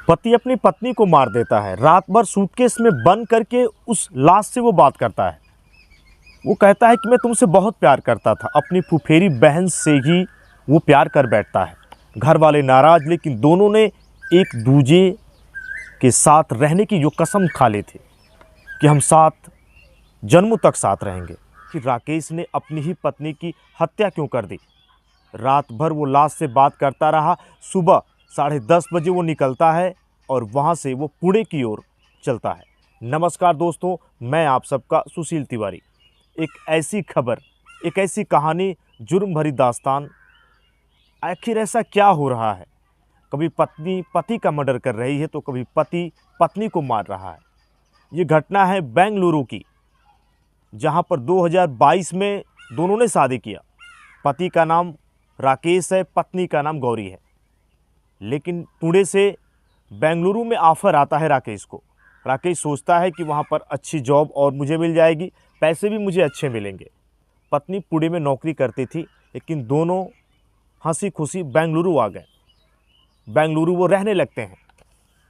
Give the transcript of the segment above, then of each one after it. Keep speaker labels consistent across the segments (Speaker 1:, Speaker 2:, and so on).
Speaker 1: पति अपनी पत्नी को मार देता है। रात भर सूटकेस में बंद करके उस लाश से वो बात करता है। वो कहता है कि मैं तुमसे बहुत प्यार करता था। अपनी फुफेरी बहन से ही वो प्यार कर बैठता है। घर वाले नाराज, लेकिन दोनों ने एक दूजे के साथ रहने की जो कसम खा ली थी कि हम साथ जन्मों तक साथ रहेंगे। कि राकेश ने अपनी ही पत्नी की हत्या क्यों कर दी। रात भर वो लाश से बात करता रहा। सुबह 10:30 बजे वो निकलता है और वहाँ से वो पुणे की ओर चलता है। नमस्कार दोस्तों, मैं आप सबका सुशील तिवारी। एक ऐसी खबर, एक ऐसी कहानी, जुर्म भरी दास्तान। आखिर ऐसा क्या हो रहा है? कभी पत्नी पति का मर्डर कर रही है तो कभी पति पत्नी को मार रहा है। ये घटना है बेंगलुरु की, जहाँ पर 2022 में दोनों ने शादी किया। पति का नाम राकेश है, पत्नी का नाम गौरी है। लेकिन पुणे से बेंगलुरु में ऑफ़र आता है राकेश को। राकेश सोचता है कि वहाँ पर अच्छी जॉब और मुझे मिल जाएगी, पैसे भी मुझे अच्छे मिलेंगे। पत्नी पुणे में नौकरी करती थी, लेकिन दोनों हंसी खुशी बेंगलुरु आ गए। बेंगलुरु वो रहने लगते हैं।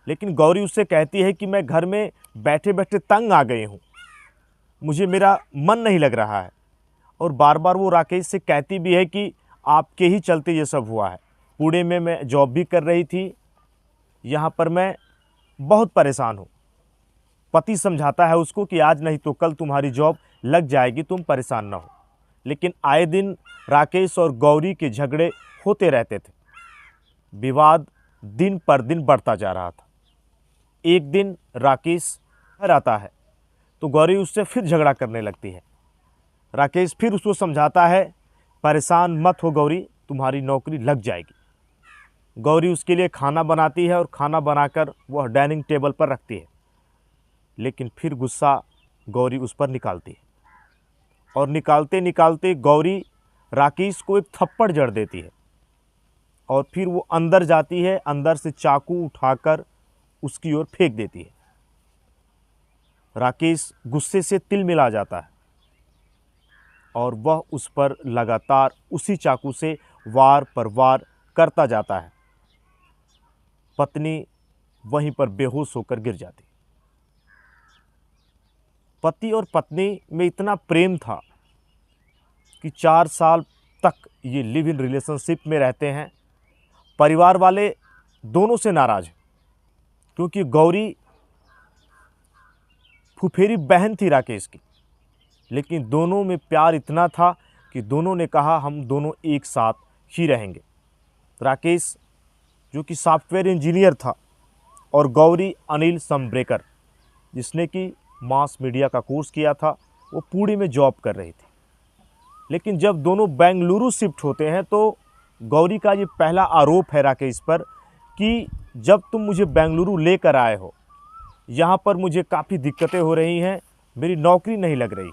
Speaker 1: लेकिन गौरी उससे कहती है कि मैं घर में बैठे बैठे तंग आ गई हूँ, मुझे मेरा मन नहीं लग रहा है। और बार बार वो राकेश से कहती भी है कि आपके ही चलते ये सब हुआ है। पुणे में मैं जॉब भी कर रही थी, यहाँ पर मैं बहुत परेशान हूँ। पति समझाता है उसको कि आज नहीं तो कल तुम्हारी जॉब लग जाएगी, तुम परेशान ना हो। लेकिन आए दिन राकेश और गौरी के झगड़े होते रहते थे। विवाद दिन पर दिन बढ़ता जा रहा था। एक दिन राकेश घर आता है तो गौरी उससे फिर झगड़ा करने लगती है। राकेश फिर उसको समझाता है, परेशान मत हो गौरी, तुम्हारी नौकरी लग जाएगी। गौरी उसके लिए खाना बनाती है और खाना बनाकर वह डाइनिंग टेबल पर रखती है। लेकिन फिर गुस्सा गौरी उस पर निकालती है और निकालते निकालते गौरी राकेश को एक थप्पड़ जड़ देती है। और फिर वो अंदर जाती है, अंदर से चाकू उठाकर उसकी ओर फेंक देती है। राकेश गुस्से से तिलमिला जाता है और वह उस पर लगातार उसी चाकू से वार पर वार करता जाता है। पत्नी वहीं पर बेहोश होकर गिर जाती। पति और पत्नी में इतना प्रेम था कि 4 साल तक ये लिव इन रिलेशनशिप में रहते हैं। परिवार वाले दोनों से नाराज हैं, क्योंकि गौरी फुफेरी बहन थी राकेश की। लेकिन दोनों में प्यार इतना था कि दोनों ने कहा हम दोनों एक साथ ही रहेंगे। राकेश जो कि सॉफ्टवेयर इंजीनियर था और गौरी अनिल संब्रेकर, जिसने कि मास मीडिया का कोर्स किया था, वो पुणे में जॉब कर रही थी। लेकिन जब दोनों बेंगलुरु शिफ्ट होते हैं तो गौरी का ये पहला आरोप है राकेश पर कि जब तुम मुझे बेंगलुरु लेकर आए हो, यहाँ पर मुझे काफ़ी दिक्कतें हो रही हैं, मेरी नौकरी नहीं लग रही।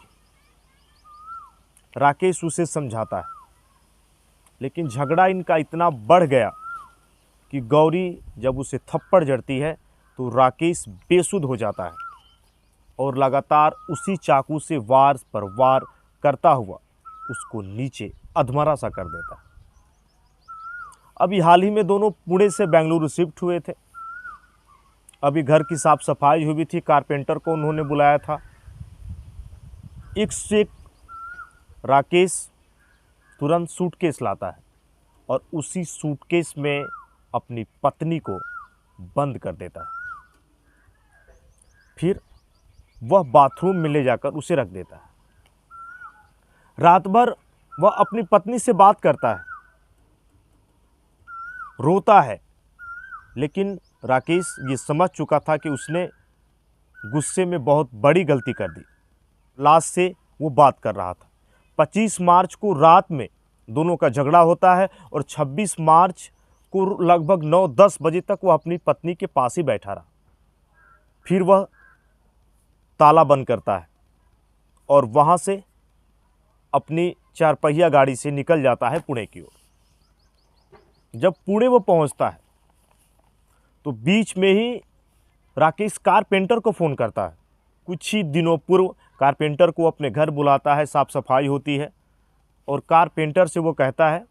Speaker 1: राकेश उसे समझाता है, लेकिन झगड़ा इनका इतना बढ़ गया कि गौरी जब उसे थप्पड़ जड़ती है तो राकेश बेसुध हो जाता है और लगातार उसी चाकू से वार पर वार करता हुआ उसको नीचे अधमरा सा कर देता है। अभी हाल ही में दोनों पुणे से बेंगलुरु शिफ्ट हुए थे। अभी घर की साफ सफाई हुई थी, कारपेंटर को उन्होंने बुलाया था। एक से एक राकेश तुरंत सूटकेस लाता है और उसी सूटकेस में अपनी पत्नी को बंद कर देता है। फिर वह बाथरूम में ले जाकर उसे रख देता है। रात भर वह अपनी पत्नी से बात करता है, रोता है। लेकिन राकेश ये समझ चुका था कि उसने गुस्से में बहुत बड़ी गलती कर दी। लाश से वो बात कर रहा था। 25 मार्च को रात में दोनों का झगड़ा होता है और 26 मार्च को लगभग 9-10 बजे तक वह अपनी पत्नी के पास ही बैठा रहा। फिर वह ताला बंद करता है और वहाँ से अपनी 4 पहिया गाड़ी से निकल जाता है पुणे की ओर। जब पुणे वो पहुँचता है तो बीच में ही राकेश कारपेंटर को फ़ोन करता है। कुछ ही दिनों पूर्व कारपेंटर को अपने घर बुलाता है, साफ़ सफाई होती है और कारपेंटर से वो कहता है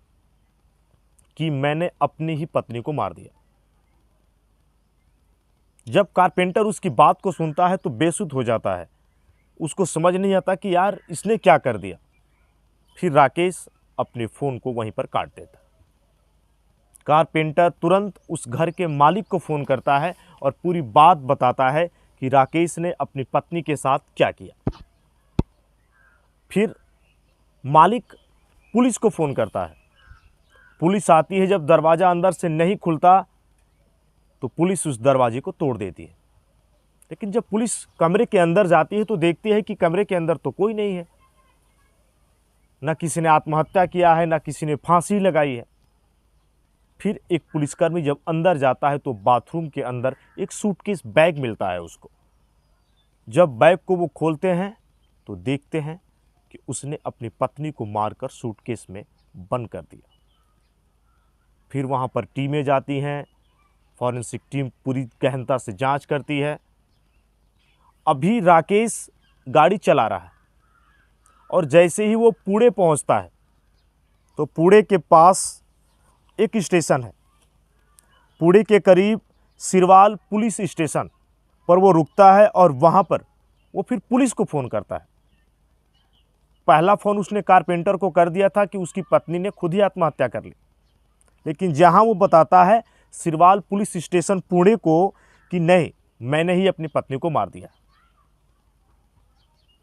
Speaker 1: कि मैंने अपनी ही पत्नी को मार दिया। जब कारपेंटर उसकी बात को सुनता है तो बेसुध हो जाता है, उसको समझ नहीं आता कि यार इसने क्या कर दिया। फिर राकेश अपने फ़ोन को वहीं पर काट देता है। कारपेंटर तुरंत उस घर के मालिक को फ़ोन करता है और पूरी बात बताता है कि राकेश ने अपनी पत्नी के साथ क्या किया। फिर मालिक पुलिस को फ़ोन करता है। पुलिस आती है। जब दरवाज़ा अंदर से नहीं खुलता तो पुलिस उस दरवाजे को तोड़ देती है। लेकिन जब पुलिस कमरे के अंदर जाती है तो देखती है कि कमरे के अंदर तो कोई नहीं है, न किसी ने आत्महत्या किया है, न किसी ने फांसी लगाई है। फिर एक पुलिसकर्मी जब अंदर जाता है तो बाथरूम के अंदर एक सूटकेस बैग मिलता है उसको। जब बैग को वो खोलते हैं तो देखते हैं कि उसने अपनी पत्नी को मारकर सूटकेस में बंद कर दिया। फिर वहाँ पर टीमें जाती हैं, फॉरेंसिक टीम पूरी गहनता से जांच करती है। अभी राकेश गाड़ी चला रहा है और जैसे ही वो पुणे पहुँचता है तो पुणे के पास एक स्टेशन है, पुणे के करीब सिरवाल पुलिस स्टेशन पर वो रुकता है और वहाँ पर वो फिर पुलिस को फ़ोन करता है। पहला फ़ोन उसने कारपेंटर को कर दिया था कि उसकी पत्नी ने खुद ही आत्महत्या कर ली, लेकिन जहाँ वो बताता है सिरवाल पुलिस स्टेशन पुणे को कि नहीं, मैंने ही अपनी पत्नी को मार दिया।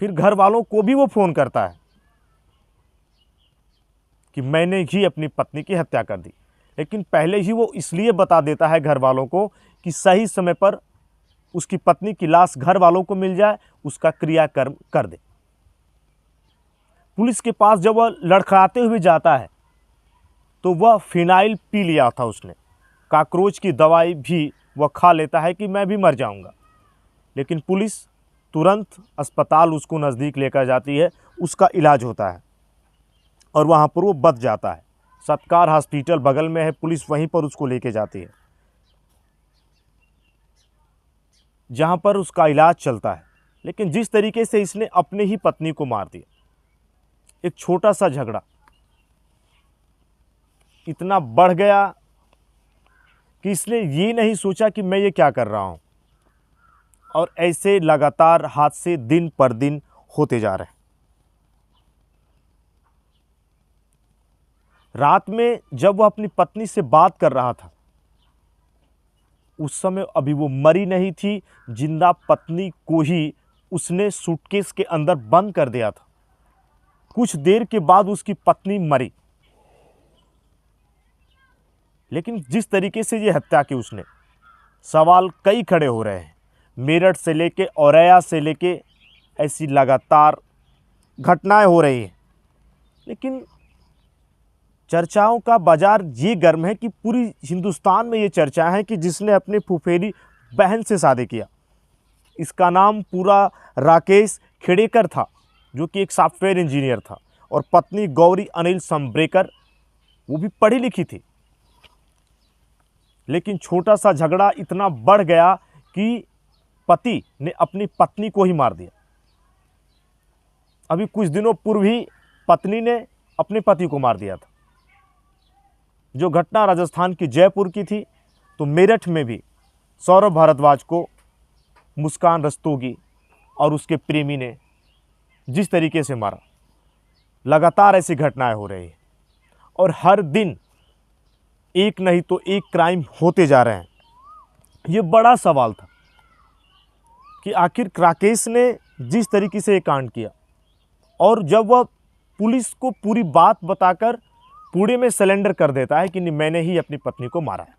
Speaker 1: फिर घर वालों को भी वो फ़ोन करता है कि मैंने ही अपनी पत्नी की हत्या कर दी, लेकिन पहले ही वो इसलिए बता देता है घर वालों को कि सही समय पर उसकी पत्नी की लाश घर वालों को मिल जाए, उसका क्रियाकर्म कर दे। पुलिस के पास जब वह लड़खड़ाते हुए जाता है तो वह फिनाइल पी लिया था उसने, कॉकरोच की दवाई भी वह खा लेता है कि मैं भी मर जाऊंगा। लेकिन पुलिस तुरंत अस्पताल उसको नज़दीक लेकर जाती है, उसका इलाज होता है और वहाँ पर वो बच जाता है। सत्कार हॉस्पिटल बगल में है, पुलिस वहीं पर उसको लेके जाती है जहाँ पर उसका इलाज चलता है। लेकिन जिस तरीके से इसने अपनी ही पत्नी को मार दिया, एक छोटा सा झगड़ा इतना बढ़ गया कि इसने ये नहीं सोचा कि मैं ये क्या कर रहा हूँ, और ऐसे लगातार हादसे दिन पर दिन होते जा रहे हैं। रात में जब वह अपनी पत्नी से बात कर रहा था उस समय अभी वो मरी नहीं थी, जिंदा पत्नी को ही उसने सूटकेस के अंदर बंद कर दिया था। कुछ देर के बाद उसकी पत्नी मरी, लेकिन जिस तरीके से ये हत्या की उसने, सवाल कई खड़े हो रहे हैं। मेरठ से लेके औरैया से लेके ऐसी लगातार घटनाएं हो रही हैं, लेकिन चर्चाओं का बाजार ये गर्म है कि पूरी हिंदुस्तान में ये चर्चा है कि जिसने अपने फुफेरी बहन से शादी किया, इसका नाम पूरा राकेश खेड़ेकर था, जो कि एक सॉफ्टवेयर इंजीनियर था, और पत्नी गौरी अनिल संब्रेकर, वो भी पढ़ी लिखी थी। लेकिन छोटा सा झगड़ा इतना बढ़ गया कि पति ने अपनी पत्नी को ही मार दिया। अभी कुछ दिनों पूर्व ही पत्नी ने अपने पति को मार दिया था। जो घटना राजस्थान की जयपुर की थी, तो मेरठ में भी सौरभ भारद्वाज को मुस्कान रस्तोगी और उसके प्रेमी ने जिस तरीके से मारा, लगातार ऐसी घटनाएं हो रही हैं और हर दिन एक नहीं तो एक क्राइम होते जा रहे हैं। ये बड़ा सवाल था कि आखिर राकेश ने जिस तरीके से ये कांड किया, और जब वह पुलिस को पूरी बात बताकर पुणे में सरेंडर कर देता है कि नहीं, मैंने ही अपनी पत्नी को मारा है।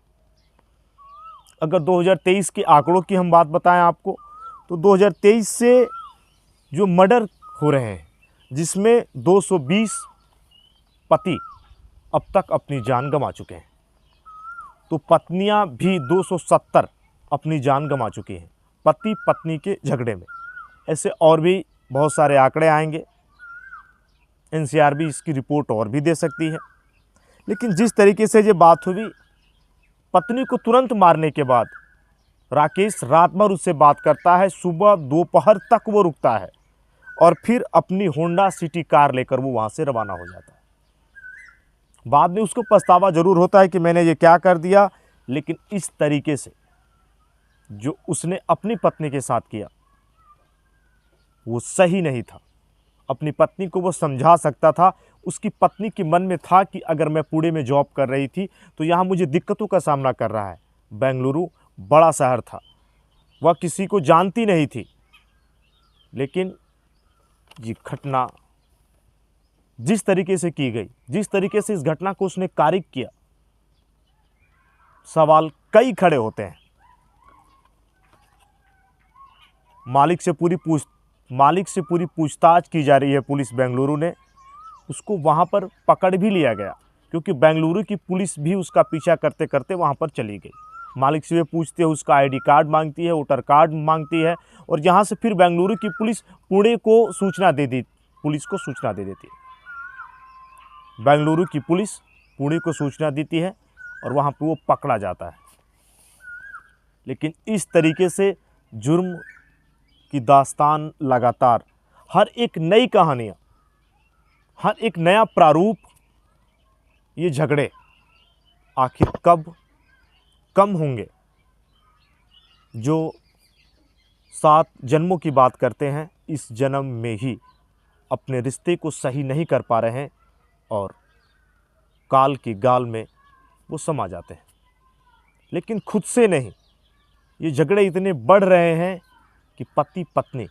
Speaker 1: अगर 2023 के आंकड़ों की हम बात बताएं आपको, तो 2023 से जो मर्डर हो रहे हैं, जिसमें 220 पति अब तक अपनी जान गंवा चुके हैं, तो पत्नियां भी 270 अपनी जान गंवा चुकी हैं पति पत्नी के झगड़े में। ऐसे और भी बहुत सारे आंकड़े आएंगे, एनसीआरबी इसकी रिपोर्ट और भी दे सकती है। लेकिन जिस तरीके से ये बात हुई, पत्नी को तुरंत मारने के बाद राकेश रात भर उससे बात करता है, सुबह दोपहर तक वो रुकता है और फिर अपनी होंडा सिटी कार लेकर वो वहाँ से रवाना हो जाता है। बाद में उसको पछतावा जरूर होता है कि मैंने ये क्या कर दिया, लेकिन इस तरीके से जो उसने अपनी पत्नी के साथ किया वो सही नहीं था। अपनी पत्नी को वो समझा सकता था। उसकी पत्नी के मन में था कि अगर मैं पुणे में जॉब कर रही थी तो यहाँ मुझे दिक्कतों का सामना कर रहा है। बेंगलुरु बड़ा शहर था, वह किसी को जानती नहीं थी। लेकिन ये घटना जिस तरीके से की गई, जिस तरीके से इस घटना को उसने कारिक किया, सवाल कई खड़े होते हैं। मालिक से पूरी पूछताछ की जा रही है पुलिस बेंगलुरु ने। उसको वहाँ पर पकड़ भी लिया गया क्योंकि बेंगलुरु की पुलिस भी उसका पीछा करते करते वहाँ पर चली गई। मालिक से वे पूछते हैं, उसका आईडी कार्ड मांगती है, वोटर कार्ड मांगती है, और यहाँ से फिर बेंगलुरु की पुलिस पुणे को सूचना दे देती है। बेंगलुरु की पुलिस पुणे को सूचना देती है और वहाँ पर वो पकड़ा जाता है। लेकिन इस तरीके से जुर्म की दास्तान लगातार, हर एक नई कहानियाँ, हर एक नया प्रारूप, ये झगड़े आखिर कब कम होंगे। जो 7 जन्मों की बात करते हैं, इस जन्म में ही अपने रिश्ते को सही नहीं कर पा रहे हैं और काल की गाल में वो समा जाते हैं। लेकिन खुद से नहीं, ये झगड़े इतने बढ़ रहे हैं कि पति पत्नी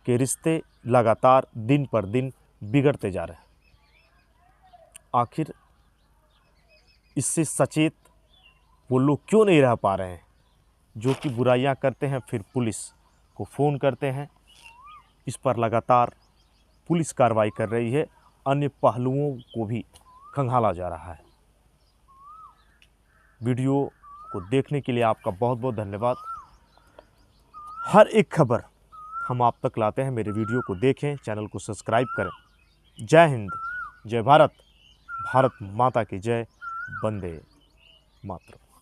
Speaker 1: के रिश्ते लगातार दिन पर दिन बिगड़ते जा रहे हैं। आखिर इससे सचेत वो लोग क्यों नहीं रह पा रहे हैं, जो कि बुराइयां करते हैं फिर पुलिस को फ़ोन करते हैं। इस पर लगातार पुलिस कार्रवाई कर रही है, अन्य पहलुओं को भी खंगाला जा रहा है। वीडियो को देखने के लिए आपका बहुत बहुत धन्यवाद। हर एक खबर हम आप तक लाते हैं। मेरे वीडियो को देखें, चैनल को सब्सक्राइब करें। जय हिंद, जय भारत, भारत माता की जय, वंदे मातरम।